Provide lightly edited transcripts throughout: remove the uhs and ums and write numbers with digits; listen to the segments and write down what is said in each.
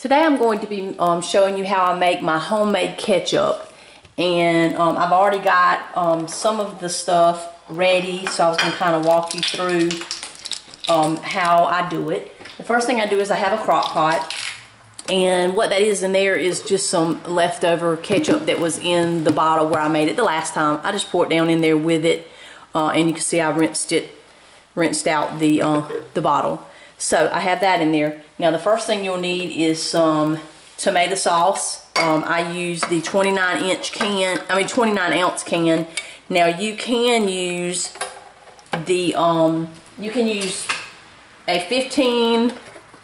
Today I'm going to be showing you how I make my homemade ketchup, and I've already got some of the stuff ready, so I was going to kind of walk you through how I do it. The first thing I do is I have a crock pot, and what that is in there is just some leftover ketchup that was in the bottle where I made it the last time. I just pour it down in there with it, and you can see I rinsed out the bottle. So I have that in there. Now the first thing you'll need is some tomato sauce. I use the 29 ounce can. Now you can use the you can use a 15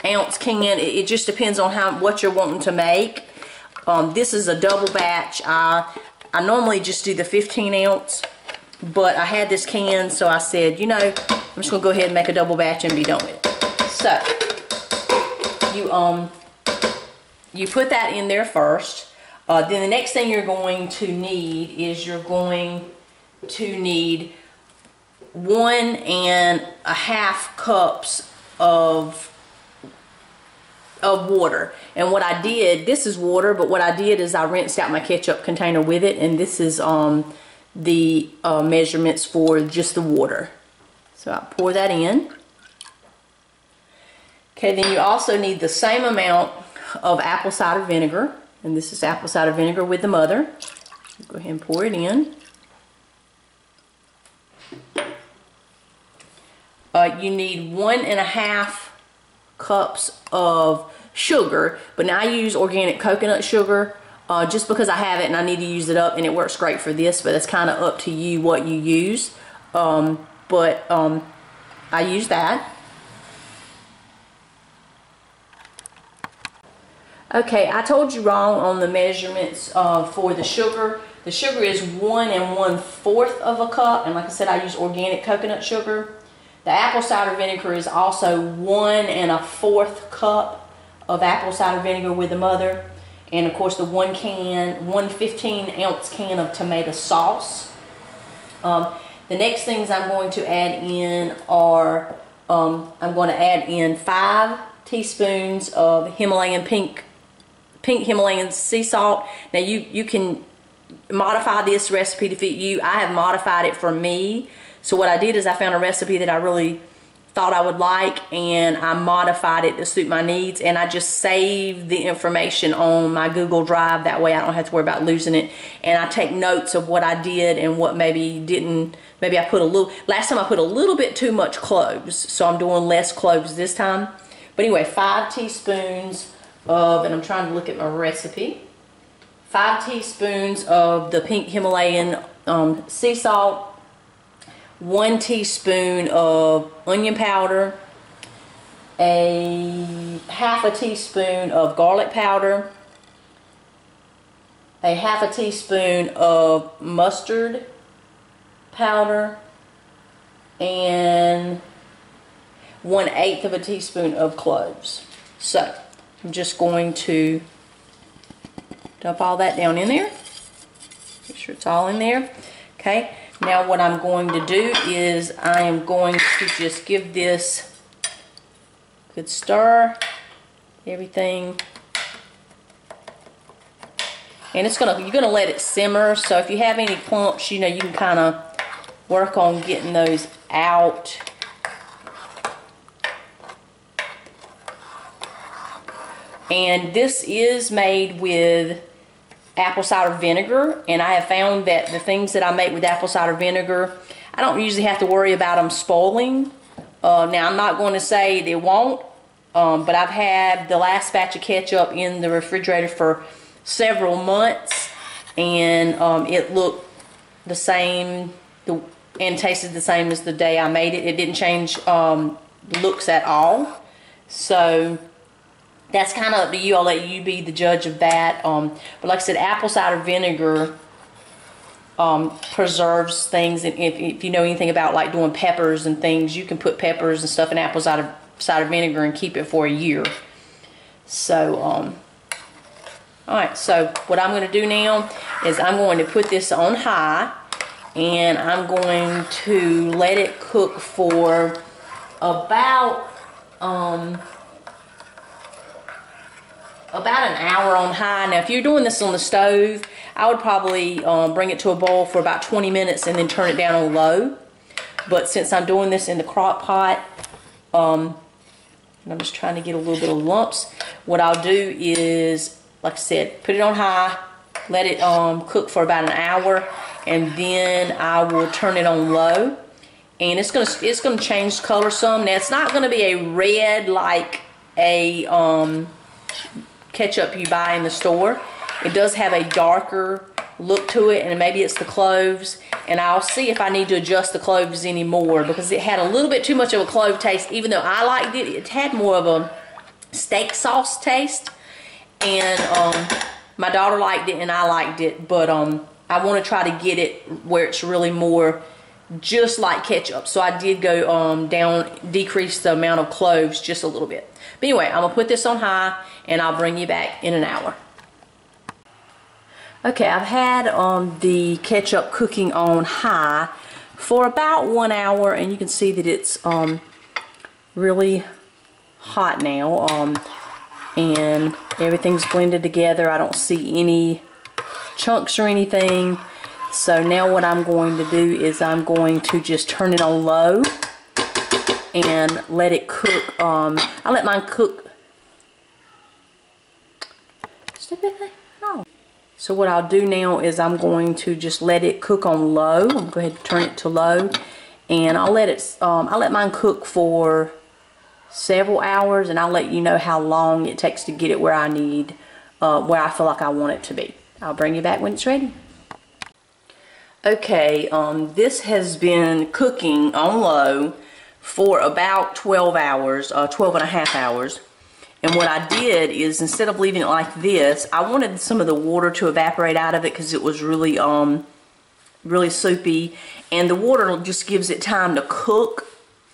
ounce can. It just depends on what you're wanting to make. This is a double batch. I normally just do the 15 ounce, but I had this can, so I said, you know, I'm just gonna go ahead and make a double batch and be done with it. So you put that in there first. Then the next thing you're going to need is 1.5 cups of water. And what I did, this is water, but what I did is I rinsed out my ketchup container with it, and this is the measurements for just the water. So I pour that in. Okay, then you also need the same amount of apple cider vinegar, and this is apple cider vinegar with the mother. Go ahead and pour it in. You need 1.5 cups of sugar, but now I use organic coconut sugar just because I have it and I need to use it up, and it works great for this, but it's kind of up to you what you use. I use that. Okay, I told you wrong on the measurements for the sugar. The sugar is 1 1/4 of a cup, and like I said, I use organic coconut sugar. The apple cider vinegar is also 1 1/4 cup of apple cider vinegar with the mother, and of course the one 15 ounce can of tomato sauce. The next things I'm going to add in are I'm going to add in 5 teaspoons of Himalayan pink Himalayan sea salt. Now you can modify this recipe to fit you. I have modified it for me. So what I did is I found a recipe that I really thought I would like, and I modified it to suit my needs, and I just saved the information on my Google Drive. That way I don't have to worry about losing it, and I take notes of what I did and what maybe didn't. Maybe I put last time I put a little bit too much cloves, so I'm doing less cloves this time. But anyway, 5 teaspoons of, and I'm trying to look at my recipe, 5 teaspoons of the pink Himalayan sea salt, 1 teaspoon of onion powder, half a teaspoon of garlic powder, half a teaspoon of mustard powder, and 1/8 of a teaspoon of cloves. So I'm just going to dump all that down in there. Make sure it's all in there. Okay, now what I'm going to do is I am going to just give this a good stir, everything. And you're gonna let it simmer, so if you have any clumps, you know, you can kind of work on getting those out. And this is made with apple cider vinegar, and I have found that the things that I make with apple cider vinegar, I don't usually have to worry about them spoiling. Now I'm not going to say they won't, but I've had the last batch of ketchup in the refrigerator for several months, and it looked the same and tasted the same as the day I made it. It didn't change looks at all. So that's kind of up to you. I'll let you be the judge of that. But like I said, apple cider vinegar preserves things. And if you know anything about like doing peppers and things, you can put peppers and stuff in apple cider vinegar and keep it for a year. So, alright, so what I'm going to do now is I'm going to put this on high, and I'm going to let it cook for about about an hour on high. Now, if you're doing this on the stove, I would probably bring it to a boil for about 20 minutes and then turn it down on low. But since I'm doing this in the crock pot, and I'm just trying to get a little bit of lumps, what I'll do is, like I said, put it on high, let it cook for about an hour, and then I will turn it on low. And it's gonna change color some. Now, it's not gonna be a red like a ketchup you buy in the store. It does have a darker look to it, and maybe it's the cloves, and I'll see if I need to adjust the cloves anymore, because it had a little bit too much of a clove taste. Even though I liked it, it had more of a steak sauce taste, and my daughter liked it and I liked it, but I want to try to get it where it's really more just like ketchup. So I did go decrease the amount of cloves just a little bit. But anyway, I'm gonna put this on high and I'll bring you back in an hour. Okay, I've had the ketchup cooking on high for about 1 hour, and you can see that it's really hot now, and everything's blended together. I don't see any chunks or anything. So now what I'm going to do is I'm going to just turn it on low and let it cook. I let mine cook. Stupid thing. No. So what I'll do now is I'm going to just let it cook on low. I'm going to go ahead and turn it to low, and I'll let it. I'll let mine cook for several hours, and I'll let you know how long it takes to get it where I need, where I feel like I want it to be. I'll bring you back when it's ready. Okay, this has been cooking on low for about 12 hours, 12 and a half hours. And what I did is, instead of leaving it like this, I wanted some of the water to evaporate out of it because it was really, really soupy. And the water just gives it time to cook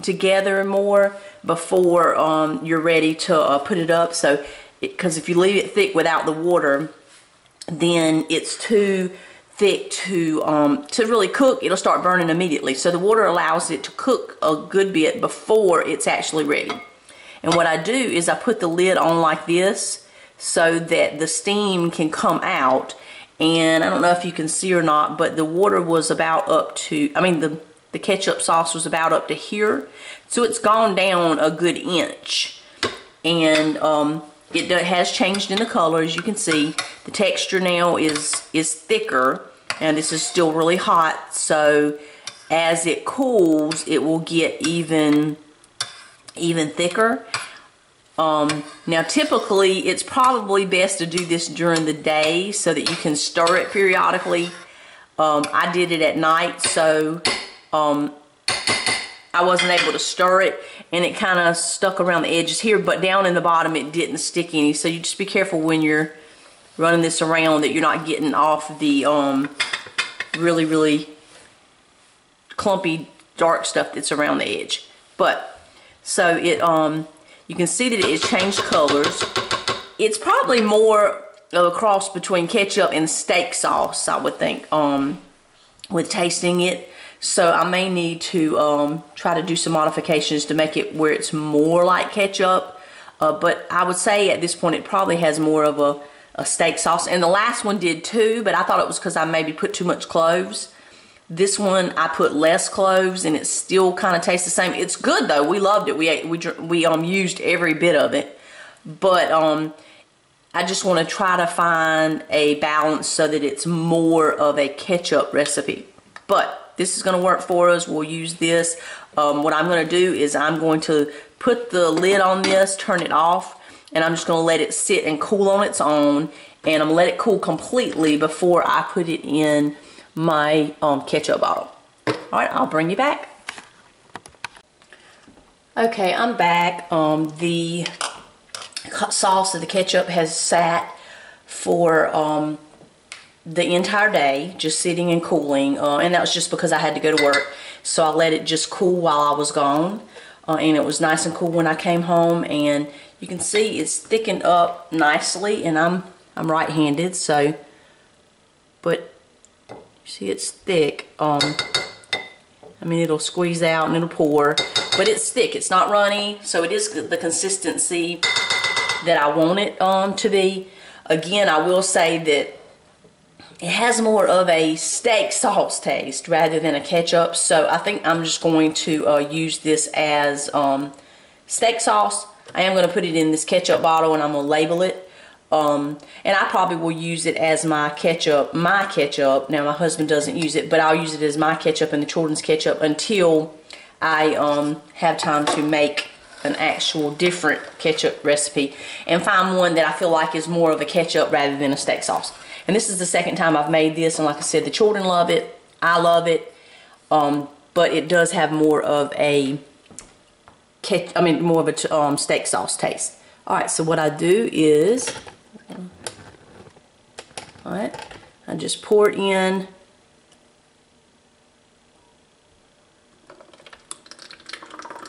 together more before you're ready to put it up. So, because if you leave it thick without the water, then it's too thick to really cook. It'll start burning immediately. So the water allows it to cook a good bit before it's actually ready. And what I do is I put the lid on like this so that the steam can come out. And I don't know if you can see or not, but the water was about up to, I mean the ketchup sauce was about up to here. So it's gone down a good inch. And it has changed in the color, as you can see. The texture now is thicker, and this is still really hot. So as it cools, it will get even thicker. Now typically it's probably best to do this during the day so that you can stir it periodically. I did it at night, so I wasn't able to stir it, and it kind of stuck around the edges here, but down in the bottom it didn't stick any. So you just be careful when you're running this around that you're not getting off the really, really clumpy dark stuff that's around the edge. But so it you can see that it has changed colors. It's probably more of a cross between ketchup and steak sauce, I would think, with tasting it. So I may need to try to do some modifications to make it where it's more like ketchup. But I would say at this point it probably has more of a steak sauce. And the last one did too, but I thought it was because I maybe put too much cloves. This one I put less cloves, and it still kind of tastes the same. It's good though. We loved it. We used every bit of it. But I just want to try to find a balance so that it's more of a ketchup recipe. But this is going to work for us. We'll use this. What I'm going to do is I'm going to put the lid on this, turn it off, and I'm just going to let it sit and cool on its own. And I'm going to let it cool completely before I put it in my ketchup bottle. Alright, I'll bring you back. Okay, I'm back. The sauce of the ketchup has sat for the entire day, just sitting and cooling, and that was just because I had to go to work, so I let it just cool while I was gone, and it was nice and cool when I came home. And you can see it's thickened up nicely, and I'm right-handed, so, but see, it's thick. I mean, it'll squeeze out and it'll pour, but it's thick. It's not runny, so it is the consistency that I want it to be. Again, I will say that it has more of a steak sauce taste rather than a ketchup. So I think I'm just going to use this as steak sauce. I am going to put it in this ketchup bottle and I'm going to label it. And I probably will use it as my ketchup. Now my husband doesn't use it, but I'll use it as my ketchup and the children's ketchup until I have time to make an actual different ketchup recipe and find one that I feel like is more of a ketchup rather than a steak sauce. And this is the second time I've made this, and like I said, the children love it, I love it, but it does have more of a steak sauce taste. Alright, so what I do is, alright, I just pour it in.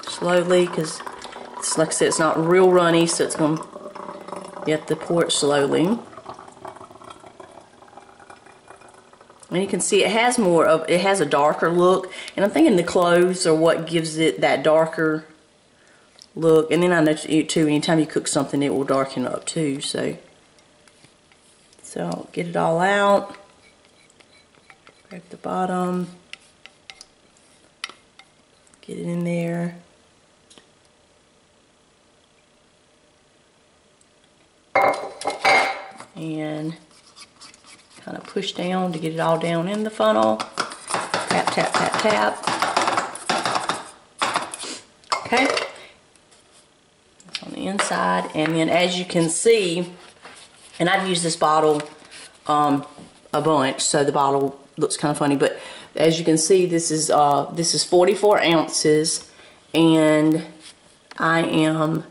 Slowly, because like I said, it's not real runny, so it's going to, you have to pour it slowly. And you can see it has a darker look, and I'm thinking the cloves are what gives it that darker look. And then I know too, anytime you cook something, it will darken up too. So I'll get it all out. Grab the bottom, get it in there. And kind of push down to get it all down in the funnel. Tap, tap, tap, tap. Okay. That's on the inside. And then as you can see, and I've used this bottle a bunch, so the bottle looks kind of funny, but as you can see, this is 44 ounces, and I am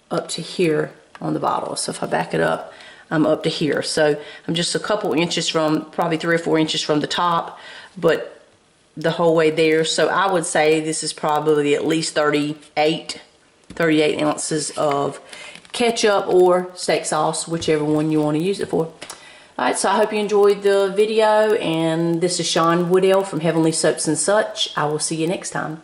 up to here on the bottle. So if I back it up, I'm up to here. So I'm just a couple inches from, probably 3 or 4 inches from the top, but the whole way there. So I would say this is probably at least 38 ounces of ketchup or steak sauce, whichever one you want to use it for. Alright, so I hope you enjoyed the video, and this is Shawn Woodell from Heavenly Soaps and Such. I will see you next time.